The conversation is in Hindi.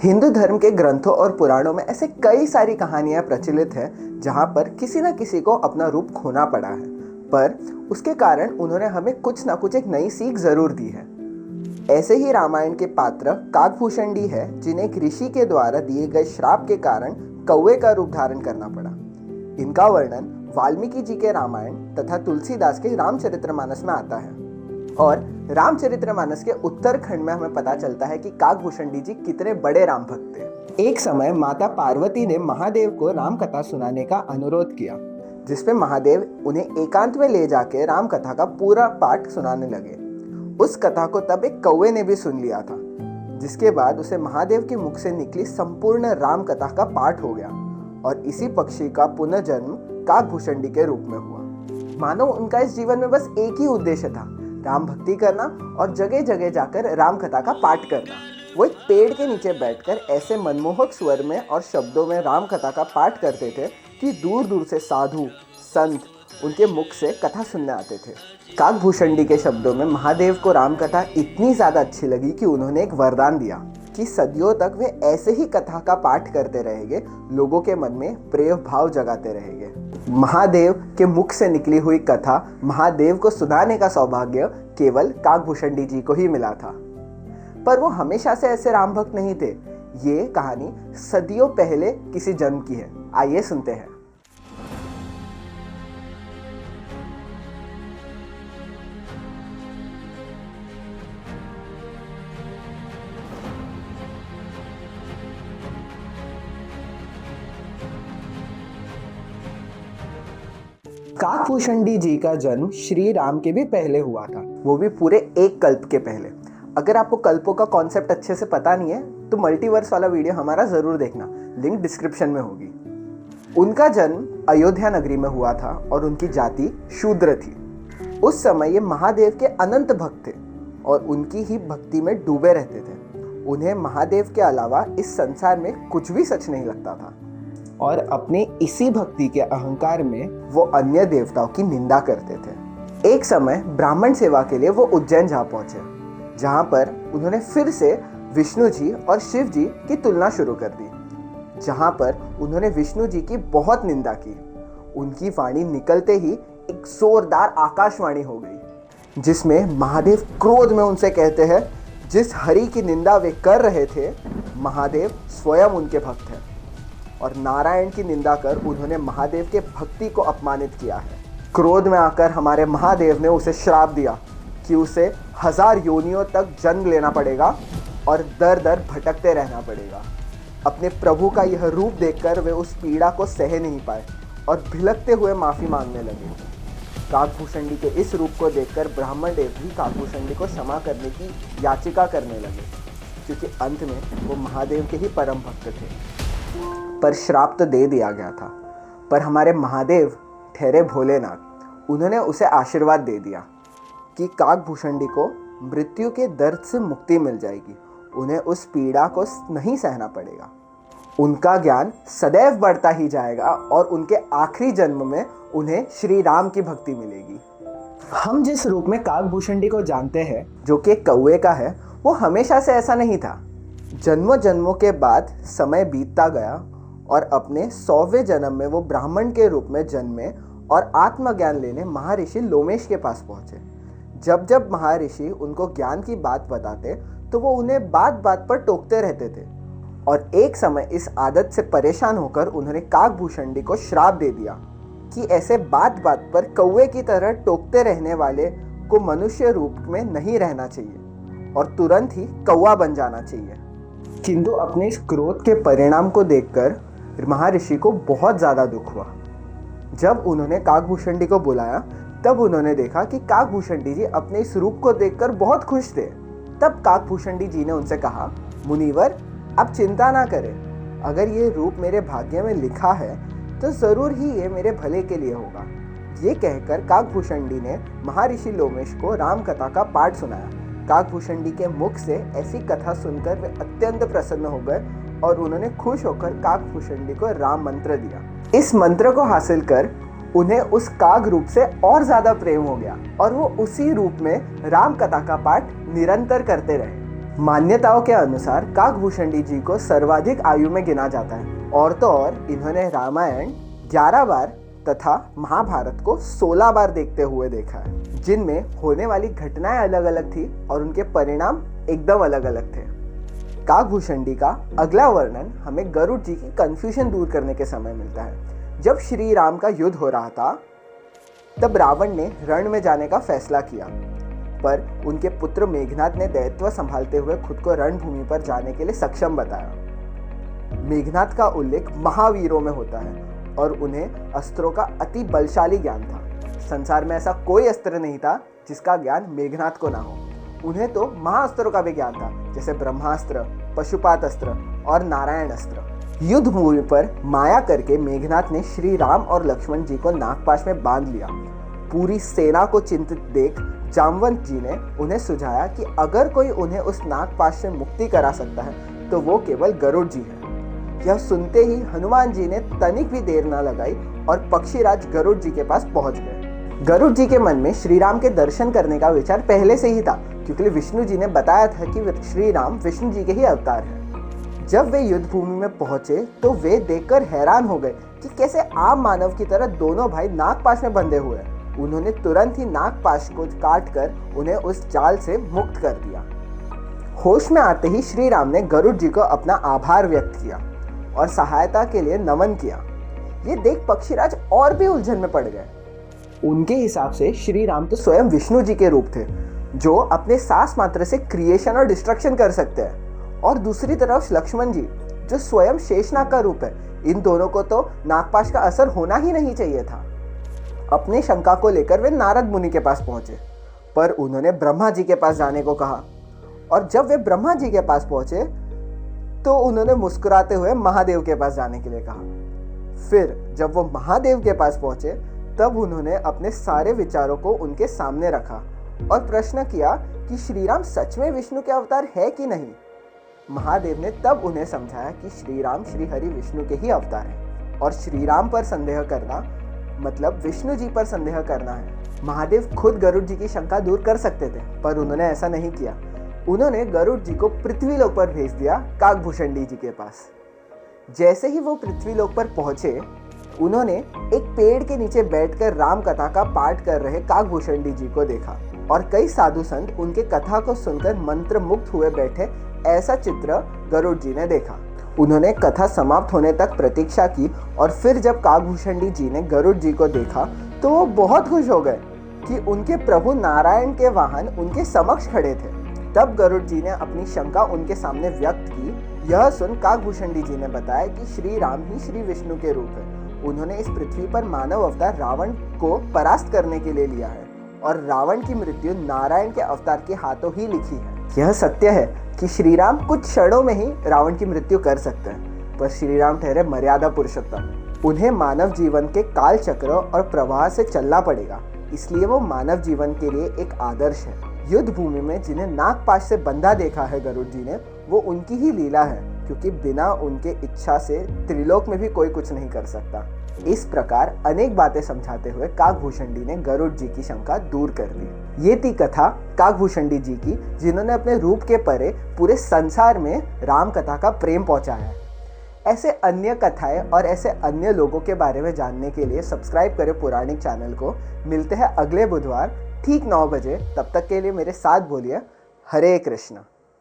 हिंदू धर्म के ग्रंथों और पुराणों में ऐसे कई सारी कहानियां प्रचलित हैं जहां पर किसी न किसी को अपना रूप खोना पड़ा है, पर उसके कारण उन्होंने हमें कुछ ना कुछ एक नई सीख जरूर दी है। ऐसे ही रामायण के पात्र काकभूषणी है, जिन्हें एक ऋषि के द्वारा दिए गए श्राप के कारण कौवे का रूप धारण करना पड़ा। इनका वर्णन वाल्मीकि जी के रामायण तथा तुलसीदास के रामचरितमानस में आता है और रामचरितमानस के उत्तरखंड में हमें पता चलता है कि काकभूषणी जी कितने बड़े राम भक्त थे। एक समय माता पार्वती ने महादेव को राम कथा सुनाने का अनुरोध किया, जिसपे महादेव उन्हें एकांत में ले जाके राम कथा का पूरा पाठ सुनाने लगे। उस कथा को तब एक कौवे ने भी सुन लिया था, जिसके बाद उसे महादेव के मुख से निकली संपूर्ण राम कथा का पाठ हो गया और इसी पक्षी का पुनर्जन्म काकभूषणी के रूप में हुआ। मानो उनका इस जीवन में बस एक ही उद्देश्य था, राम भक्ति करना और जगह जगह जाकर राम कथा का पाठ करना। वो एक पेड़ के नीचे बैठकर ऐसे मनमोहक स्वर में और शब्दों में राम कथा का पाठ करते थे कि दूर दूर से साधु संत उनके मुख से कथा सुनने आते थे। काकभूषणी के शब्दों में महादेव को राम कथा इतनी ज़्यादा अच्छी लगी कि उन्होंने एक वरदान दिया कि सदियों तक वे ऐसे ही कथा का पाठ करते रहेंगे, लोगों के मन में प्रेम भाव जगाते रहेंगे। महादेव के मुख से निकली हुई कथा महादेव को सुनाने का सौभाग्य केवल काकभूषणी जी को ही मिला था। पर वो हमेशा से ऐसे राम भक्त नहीं थे। ये कहानी सदियों पहले किसी जन्म की है। आइए सुनते हैं। काकभूषणी जी का जन्म श्री राम के भी पहले हुआ था, वो भी पूरे एक कल्प के पहले। अगर आपको कल्पों का कॉन्सेप्ट अच्छे से पता नहीं है तो मल्टीवर्स वाला वीडियो हमारा जरूर देखना, लिंक डिस्क्रिप्शन में होगी। उनका जन्म अयोध्या नगरी में हुआ था और उनकी जाति शूद्र थी। उस समय ये महादेव के अनंत भक्त थे और उनकी ही भक्ति में डूबे रहते थे। उन्हें महादेव के अलावा इस संसार में कुछ भी सच नहीं लगता था और अपने इसी भक्ति के अहंकार में वो अन्य देवताओं की निंदा करते थे। एक समय ब्राह्मण सेवा के लिए वो उज्जैन जा पहुंचे, जहां पर उन्होंने फिर से विष्णु जी और शिव जी की तुलना शुरू कर दी, जहां पर उन्होंने विष्णु जी की बहुत निंदा की। उनकी वाणी निकलते ही एक जोरदार आकाशवाणी हो गई, जिसमें महादेव क्रोध में उनसे कहते हैं, जिस हरि की निंदा वे कर रहे थे, महादेव स्वयं उनके भक्त हैं और नारायण की निंदा कर उन्होंने महादेव के भक्ति को अपमानित किया है। क्रोध में आकर हमारे महादेव ने उसे श्राप दिया कि उसे 1000 योनियों तक जन्म लेना पड़ेगा और दर दर भटकते रहना पड़ेगा। अपने प्रभु का यह रूप देखकर वे उस पीड़ा को सह नहीं पाए और भिलकते हुए माफ़ी मांगने लगे। काकभूषणी के इस रूप को देखकर ब्राह्मण देव भी काकभूषणी को क्षमा करने की याचिका करने लगे, क्योंकि अंत में वो महादेव के ही परम भक्त थे। पर श्राप तो दे दिया गया था, पर हमारे महादेव ठहरे भोलेनाथ, उन्होंने उसे आशीर्वाद दे दिया कि काकभूषणी को मृत्यु के दर्द से मुक्ति मिल जाएगी, उन्हें उस पीड़ा को नहीं सहना पड़ेगा, उनका ज्ञान सदैव बढ़ता ही जाएगा और उनके आखिरी जन्म में उन्हें श्री राम की भक्ति मिलेगी। हम जिस रूप में काकभूषणी को जानते हैं, जो कि कौवे का है, वो हमेशा से ऐसा नहीं था। जन्मों जन्मों के बाद समय बीतता गया और अपने 100वें जन्म में वो ब्राह्मण के रूप में जन्मे और आत्मज्ञान लेने महर्षि लोमेश के पास पहुंचे। जब जब महर्षि उनको ज्ञान की बात बताते तो वो उन्हें बात बात पर टोकते रहते थे और एक समय इस आदत से परेशान होकर उन्होंने काकभूषणी को श्राप दे दिया कि ऐसे बात बात पर कौवे की तरह टोकते रहने वाले को मनुष्य रूप में नहीं रहना चाहिए और तुरंत ही कौवा बन जाना चाहिए। किंतु अपने इस क्रोध के परिणाम को देखकर महर्षि को बहुत ज़्यादा दुख हुआ। जब उन्होंने काकभूषणी को बुलाया तब उन्होंने देखा कि काकभूषणी जी अपने इस रूप को देखकर बहुत खुश थे। तब काकभूषणी जी ने उनसे कहा, मुनिवर आप चिंता ना करें, अगर ये रूप मेरे भाग्य में लिखा है तो ज़रूर ही ये मेरे भले के लिए होगा। ये कहकर काकभूषणी ने महर्षि लोमेश को राम कथा का पाठ सुनाया। काकभूषणी के मुख से ऐसी कथा सुनकर वे अत्यंत प्रसन्न हो गए और उन्होंने खुश होकर काकभूषणी को राम मंत्र दिया। इस मंत्र को हासिल कर उन्हें उस काग रूप से और ज्यादा प्रेम हो गया और वो उसी रूप में राम कथा का पाठ निरंतर करते रहे। मान्यताओं के अनुसार काकभूषणी जी को सर्वाधिक आयु में गिना जाता है। और तो और इन्होंने रामायण 11 बार तथा महाभारत को 16 बार देखते हुए देखा है, जिनमें होने वाली घटनाएं अलग अलग थी और उनके परिणाम एकदम अलग अलग थे। काकभूषणी का अगला वर्णन हमें गरुड़ जी की कंफ्यूजन दूर करने के समय मिलता है। जब श्री राम का युद्ध हो रहा था तब रावण ने रण में जाने का फैसला किया, पर उनके पुत्र मेघनाद ने दायित्व संभालते हुए खुद को रणभूमि पर जाने के लिए सक्षम बताया। मेघनाद का उल्लेख महावीरों में होता है और उन्हें अस्त्रों का अति बलशाली ज्ञान था। संसार में ऐसा कोई अस्त्र नहीं था जिसका ज्ञान मेघनाद को ना हो। उन्हें तो महाअस्त्रों का भी ज्ञान था, जैसे ब्रह्मास्त्र, पशुपात अस्त्र और नारायण अस्त्र। युद्ध भूमि पर माया करके मेघनाद ने श्री राम और लक्ष्मण जी को नागपाश में बांध लिया। पूरी सेना को चिंतित देख जामवंत जी ने उन्हें सुझाया कि अगर कोई उन्हें उस नागपाश से मुक्ति करा सकता है तो वो केवल गरुड़ जी है। यह सुनते ही हनुमान जी ने तनिक भी देर न लगाई और पक्षीराज गरुड़ जी के पास पहुंच गए। गरुड़ जी के मन में श्री राम के दर्शन करने का विचार पहले से ही था, क्योंकि विष्णु जी ने बताया था कि श्री राम विष्णु जी के ही अवतार हैं। जब वे युद्ध भूमि में पहुंचे तो वे देखकर हैरान हो गए कि कैसे आम मानव की तरह दोनों भाई नागपाश में बंधे हुए हैं। उन्होंने तुरंत ही नागपाश को काटकर उन्हें उस जाल से मुक्त कर दिया। होश में आते ही श्री राम ने गरुड़ जी को अपना आभार व्यक्त किया और सहायता के लिए नमन किया। ये देख पक्षीराज और भी उलझन में पड़ गए। उनके हिसाब से श्री राम तो स्वयं विष्णु जी के रूप थे, जो अपने सांस मात्र से क्रिएशन और डिस्ट्रक्शन कर सकते हैं, और दूसरी तरफ लक्ष्मण जी जो स्वयं शेषनाग का रूप है। इन दोनों को तो नागपाश का असर होना ही नहीं चाहिए था। अपनी शंका को लेकर वे नारद मुनि के पास पहुंचे, पर उन्होंने ब्रह्मा जी के पास जाने को कहा। और जब वे ब्रह्मा जी के पास पहुंचे तो उन्होंने मुस्कुराते हुए महादेव के पास जाने के लिए कहा। फिर जब वो महादेव के पास पहुंचे तब उन्होंने अपने सारे विचारों को उनके सामने रखा और प्रश्न किया कि श्री राम सच में विष्णु के अवतार है कि नहीं। महादेव ने तब उन्हें समझाया कि श्री राम श्री हरि विष्णु के ही अवतार हैं और श्री राम पर संदेह करना मतलब विष्णु जी पर संदेह करना है। महादेव खुद गरुड़ जी की शंका दूर कर सकते थे, पर उन्होंने ऐसा नहीं किया। उन्होंने गरुड़ जी को पृथ्वी लोक पर भेज दिया काकभूषणी जी के पास। जैसे ही वो पृथ्वी लोक पर पहुंचे उन्होंने एक पेड़ के नीचे बैठकर राम कथा का पाठ कर रहे काकभूषणी जी को देखा और कई साधु संत उनके कथा को सुनकर मंत्र मुग्ध हुए बैठे। ऐसा चित्र गरुड़ जी ने देखा। उन्होंने कथा समाप्त होने तक प्रतीक्षा की और फिर जब काकभूषणी जी ने गरुड़ जी को देखा तो वो बहुत खुश हो गए कि उनके प्रभु नारायण के वाहन उनके समक्ष खड़े थे। तब गरुड़ जी ने अपनी शंका उनके सामने व्यक्त की। यह सुन काकभूषणी जी ने बताया कि श्री राम ही श्री विष्णु के रूप है। उन्होंने इस पृथ्वी पर मानव अवतार रावण को परास्त करने के लिए लिया है और रावण की मृत्यु नारायण के अवतार के हाथों ही लिखी है। यह सत्य है कि श्री राम कुछ क्षणों में ही रावण की मृत्यु कर सकते हैं, पर श्री राम ठहरे मर्यादा पुरुषोत्तम। उन्हें मानव जीवन के काल चक्र और प्रवाह से चलना पड़ेगा, इसलिए वो मानव जीवन के लिए एक आदर्श है। युद्ध भूमि में जिन्हें नागपाश से बंधा देखा है गरुड़ जी ने, वो उनकी ही लीला है, क्योंकि बिना उनके इच्छा से त्रिलोक में भी कोई कुछ नहीं कर सकता। इस प्रकार अनेक बातें समझाते हुए काकभूषणी ने गरुड़ जी की शंका दूर कर दी। ये थी कथा काकभूषणी जी की, जिन्होंने अपने रूप के परे पूरे संसार में राम कथा का प्रेम पहुंचाया है। ऐसे अन्य कथाएं और ऐसे अन्य लोगों के बारे में जानने के लिए सब्सक्राइब करें पौराणिक चैनल को। मिलते हैं अगले बुधवार ठीक 9 बजे। तब तक के लिए मेरे साथ बोलिए हरे कृष्ण।